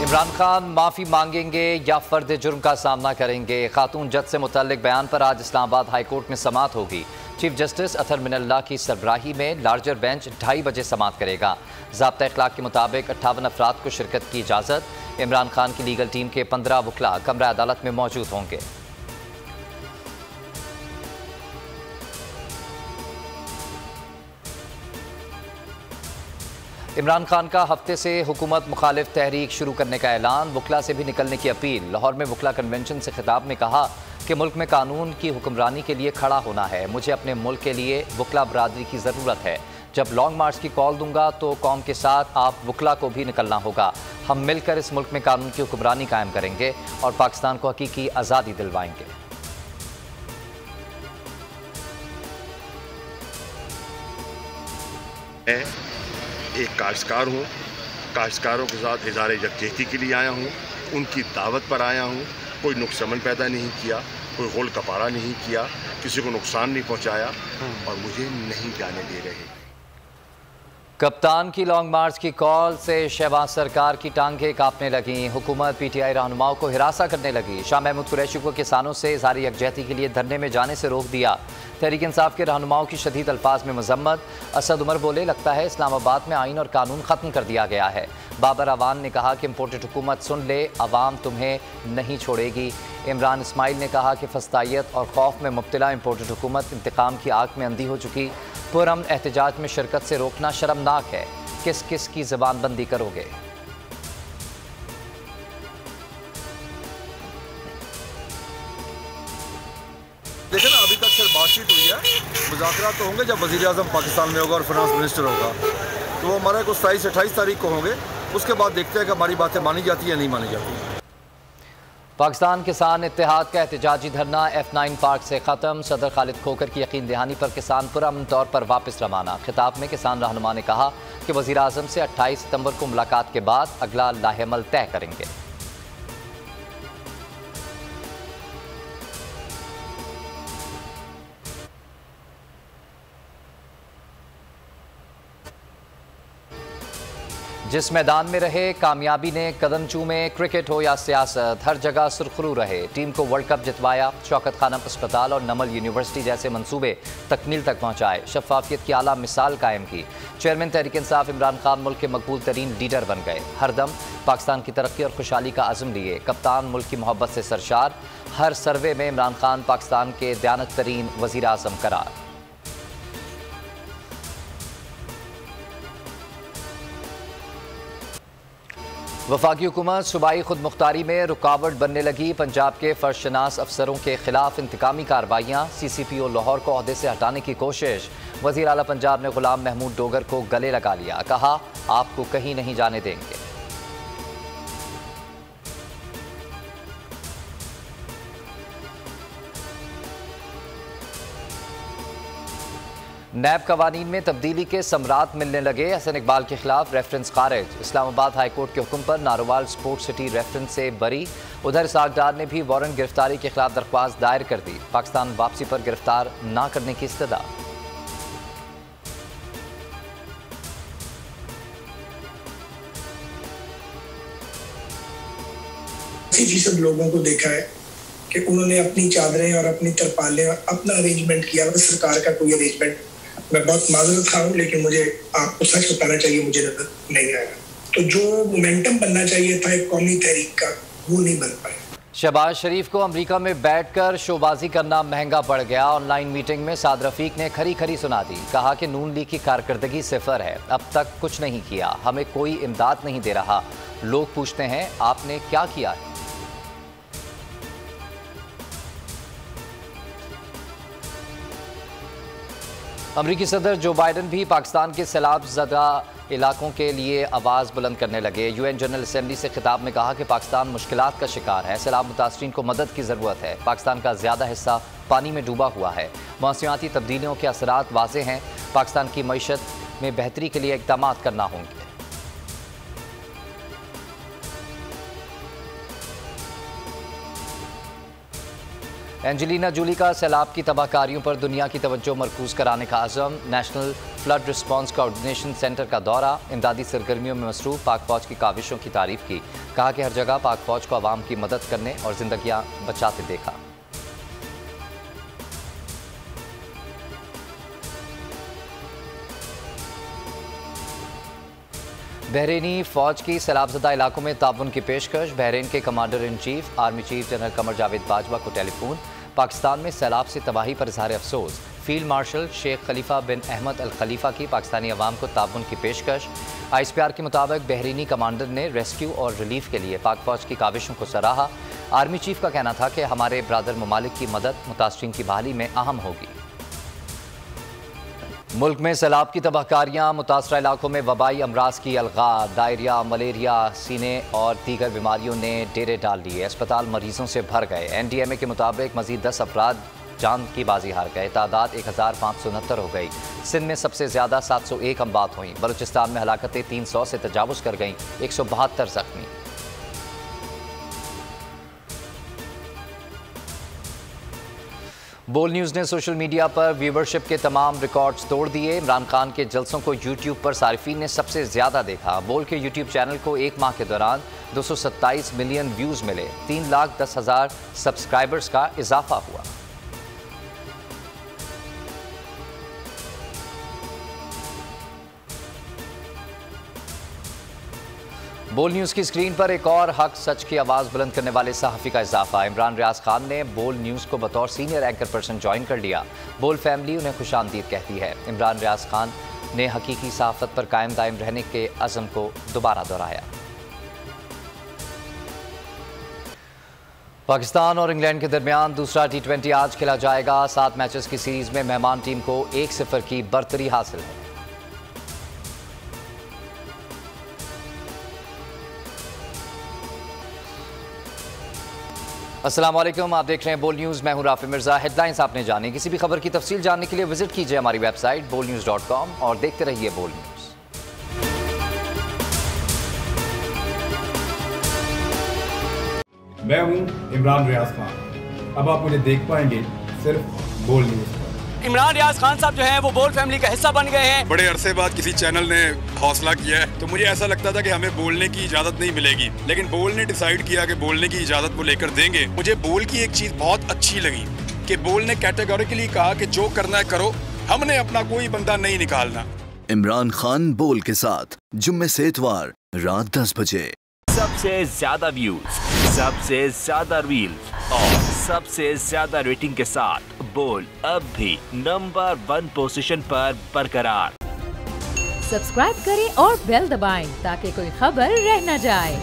इमरान खान माफ़ी मांगेंगे या फर्द जुर्म का सामना करेंगे। खातून जज से मुतल्लिक बयान पर आज इस्लामाबाद हाई कोर्ट में समाअत होगी। चीफ जस्टिस अतर मिनल्ला की सरबराही में लार्जर बेंच 2:30 बजे समाअत करेगा। ज़ाब्ता इखलाक के मुताबिक 58 अफराद को शिरकत की इजाज़त। इमरान खान की लीगल टीम के 15 वकला कमरा अदालत में मौजूद होंगे। इमरान खान का हफ्ते से हुकूमत मुखालिफ तहरीक शुरू करने का ऐलान, वकला से भी निकलने की अपील। लाहौर में वकला कन्वेंशन से खिताब में कहा कि मुल्क में कानून की हुक्मरानी के लिए खड़ा होना है। मुझे अपने मुल्क के लिए वकला बरादरी की ज़रूरत है। जब लॉन्ग मार्च की कॉल दूंगा तो कौम के साथ आप वकला को भी निकलना होगा। हम मिलकर इस मुल्क में कानून की हुक्मरानी कायम करेंगे और पाकिस्तान को हकीकी आज़ादी दिलवाएंगे। एक काश्तकार हूँ, काश्तकारों के साथ इज़हार यकजहती के लिए आया हूँ, उनकी दावत पर आया हूँ। कोई नुकसान पैदा नहीं किया, कोई गोल कपारा नहीं किया, किसी को नुकसान नहीं पहुँचाया और मुझे नहीं जाने दे रहे। कप्तान की लॉन्ग मार्च की कॉल से शहबाज सरकार की टांगें कांपने लगी। हुकूमत पीटीआई रहनुमाओं को हिरासा करने लगी। शाह महमूद कुरैशी को किसानों से इज़हार यकजहती के लिए धरने में जाने से रोक दिया। तहरीक इंसाफ के रहनुमाओं की शदीद अल्फाज में मजम्मत। असद उमर बोले, लगता है इस्लामाबाद में आइन और कानून ख़त्म कर दिया गया है। बाबर अवान ने कहा कि इम्पोर्टेड हुकूमत सुन ले, अवाम तुम्हें नहीं छोड़ेगी। इमरान इस्माइल ने कहा कि फस्तायत और खौफ में मुब्तला इम्पोर्टेड हुकूमत इंतकाम की आग में अंधी हो चुकी। पुरअमन एहतजाज में शिरकत से रोकना शर्मनाक है। किस किस की ज़बानबंदी करोगे? देखिए ना, अभी तक सिर्फ बातचीत हुई है। मुज़ाकरात तो होंगे जब वज़ीर आज़म पाकिस्तान में होगा और फाइनेंस मिनिस्टर होगा, तो वो हमारे को 27 से 28 तारीख को होंगे। उसके बाद देखते हैं कि हमारी बातें मानी जाती है या नहीं मानी जाती। पाकिस्तान किसान इत्तेहाद का एहतजाजी धरना F9 पार्क से ख़त्म। सदर खालिद खोकर की यकीन दहानी पर किसान पुरअमन तौर पर वापस रवाना। खिताब में किसान रहनुमा ने कहा कि वज़ीर आज़म से 28 सितंबर को मुलाकात के बाद अगला लाहेमल तय करेंगे। जिस मैदान में रहे कामयाबी ने कदम चूमे। क्रिकेट हो या सियासत, हर जगह सुरखरू रहे। टीम को वर्ल्ड कप जितवाया। शौकत खानम अस्पताल और नमल यूनिवर्सिटी जैसे मंसूबे तकमील तक पहुँचाए। शफाफियत की आला मिसाल कायम की। चेयरमैन तहरीक इंसाफ इमरान खान मुल्क के मकबूल तरीन लीडर बन गए। हरदम पाकिस्तान की तरक्की और खुशहाली का अज़्म लिए। कप्तान मुल्क की मोहब्बत से सरशार। हर सर्वे में इमरान खान पाकिस्तान के दयानत तरीन वज़ीर आज़म करार। वफाकी हुकूमत सूबाई खुद मुख्तारी में रुकावट बनने लगी। पंजाब के फर्शनास अफसरों के खिलाफ इंतकामी कार्रवाइयाँ। CCPO लाहौर को ओहदे से हटाने की कोशिश। वज़ीर आला पंजाब ने गुलाम महमूद डोगर को गले लगा लिया। कहा, आपको कहीं नहीं जाने देंगे। नैब कवानीन में तब्दीली के समरात मिलने लगे। हसन इकबाल के खिलाफ रेफरेंस खारिज। इस्लामाबाद हाई कोर्ट के हुक्म पर नारोवाल स्पोर्ट्स सिटी रेफरेंस से बरी। उधर सागडार ने भी वारंट गिरफ्तारी के खिलाफ दरख्वास्त दायर कर दी। पाकिस्तान वापसी पर गिरफ्तार ना करने की इस्तदा। फीसद लोगों को देखा है कि उन्होंने अपनी चादरें और अपनी तरपालें और अपना अरेंजमेंट किया। सरकार का कोई अरेंजमेंट, मैं बहुत माजरत खा हूँ, लेकिन मुझे आपको सच बताना चाहिए, मुझे नजर नहीं आया। तो जो मोमेंटम बनना चाहिए था एक कौमी तहरीक का, वो नहीं बन पाया। शहबाज शरीफ को अमेरिका में बैठकर शोबाजी करना महंगा पड़ गया। ऑनलाइन मीटिंग में साद रफीक ने खरी खरी सुना दी। कहा कि नून लीग की कारकर्दगी सिफर है, अब तक कुछ नहीं किया, हमें कोई इमदाद नहीं दे रहा। लोग पूछते हैं आपने क्या किया है। अमरीकी सदर जो बाइडन भी पाकिस्तान के सैलाब ज़दा इलाकों के लिए आवाज़ बुलंद करने लगे। UN जनरल असम्बली से खिताब में कहा कि पाकिस्तान मुश्किलात का शिकार है। सैलाब मुतासरीन को मदद की ज़रूरत है। पाकिस्तान का ज़्यादा हिस्सा पानी में डूबा हुआ है। मौसमियाती तब्दीलियों के असरात वाज़ेह हैं। पाकिस्तान की मईशत में बेहतरी के लिए इक़दाम करना होंगे। एंजेलिना जूली का सैलाब की तबाहकारियों पर दुनिया की तवज्जो मरकूज कराने का आज़म। National flood response coordination centre का दौरा। इमदादी सरगर्मियों में मसरूफ पाक फौज की काविशों की तारीफ की। कहा कि हर जगह पाक फौज को आवाम की मदद करने और जिंदगियां बचाते देखा। बहरीनी फौज की सैलाबजदा इलाकों में ताउन की पेशकश। बहरीन के commander in chief army chief general Qamar Javed Bajwa को टेलीफोन। पाकिस्तान में सैलाब से तबाही पर इजहार अफसोस। फील्ड मार्शल शेख खलीफा बिन अहमद अल खलीफा की पाकिस्तानी अवाम को ताउन की पेशकश। ISPR के मुताबिक बहरीनी कमांडर ने रेस्क्यू और रिलीफ के लिए पाक फौज की काविशों को सराहा। आर्मी चीफ का कहना था कि हमारे ब्रादर ममालिक की मदद मुतासरीन की बहाली में अहम होगी। मुल्क में सैलाब की तबाहकारियां। मुतासरा इलाकों में वबाई अमराज की अलगा। डायरिया, मलेरिया, सीने और दीगर बीमारियों ने डेरे डाल लिए। अस्पताल मरीजों से भर गए। NDMA के मुताबिक मजीद 10 अफराद जान की बाजी हार गए। तादाद 1569 हो गई। सिंध में सबसे ज़्यादा 701 अमवात हुई। बलूचिस्तान में हलाकतें 300 से तजावुज़ कर गईं। 172 जख्मी। बोल न्यूज़ ने सोशल मीडिया पर व्यूवरशिप के तमाम रिकॉर्ड्स तोड़ दिए। इमरान खान के जलसों को यूट्यूब पर सारिफीन ने सबसे ज़्यादा देखा। बोल के यूट्यूब चैनल को एक माह के दौरान 227 मिलियन व्यूज़ मिले। 3,10,000 सब्सक्राइबर्स का इजाफा हुआ। बोल न्यूज़ की स्क्रीन पर एक और हक सच की आवाज़ बुलंद करने वाले सहाफ़ी का इजाफा। इमरान रियाज खान ने बोल न्यूज़ को बतौर सीनियर एंकर पर्सन ज्वाइन कर लिया। बोल फैमिली उन्हें खुशामदीद कहती है। इमरान रियाज खान ने हकीकी सहाफ़त पर कायम दायम रहने के अज़म को दोबारा दोहराया। पाकिस्तान और इंग्लैंड के दरमियान दूसरा T20 आज खेला जाएगा। 7 मैचेस की सीरीज़ में मेहमान टीम को 1-0 की बरतरी हासिल है। अस्सलाम वालेकुम, आप देख रहे हैं बोल न्यूज़। मैं हूं राफी मिर्ज़ा। हेडलाइंस आपने जानी। किसी भी खबर की तफसील जानने के लिए विजिट कीजिए हमारी वेबसाइट bolnews.com और देखते रहिए बोल न्यूज़। मैं हूं इमरान रियाज खान। अब आप मुझे देख पाएंगे सिर्फ बोल न्यूज़। इमरान रियाज खान साहब जो हैं वो बोल फैमिली का हिस्सा बन गए हैं। बड़े अरसे बाद किसी चैनल ने हौसला किया है, तो मुझे ऐसा लगता था कि हमें बोलने की इजाजत नहीं मिलेगी, लेकिन बोल ने डिसाइड किया कि बोलने की इजाजत वो लेकर देंगे। मुझे बोल की एक चीज बहुत अच्छी लगी कि बोल ने कैटेगोरिकली कहा कि जो करना है करो, हमने अपना कोई बंदा नहीं निकालना। इमरान खान बोल के साथ जुम्मे से इतवार रात 10 बजे। सबसे ज्यादा व्यूज, सबसे ज्यादा रील्स और सबसे ज्यादा रेटिंग के साथ बोल अब भी नंबर 1 पोजीशन पर बरकरार। सब्सक्राइब करें और बेल दबाएं ताकि कोई खबर रह न जाए।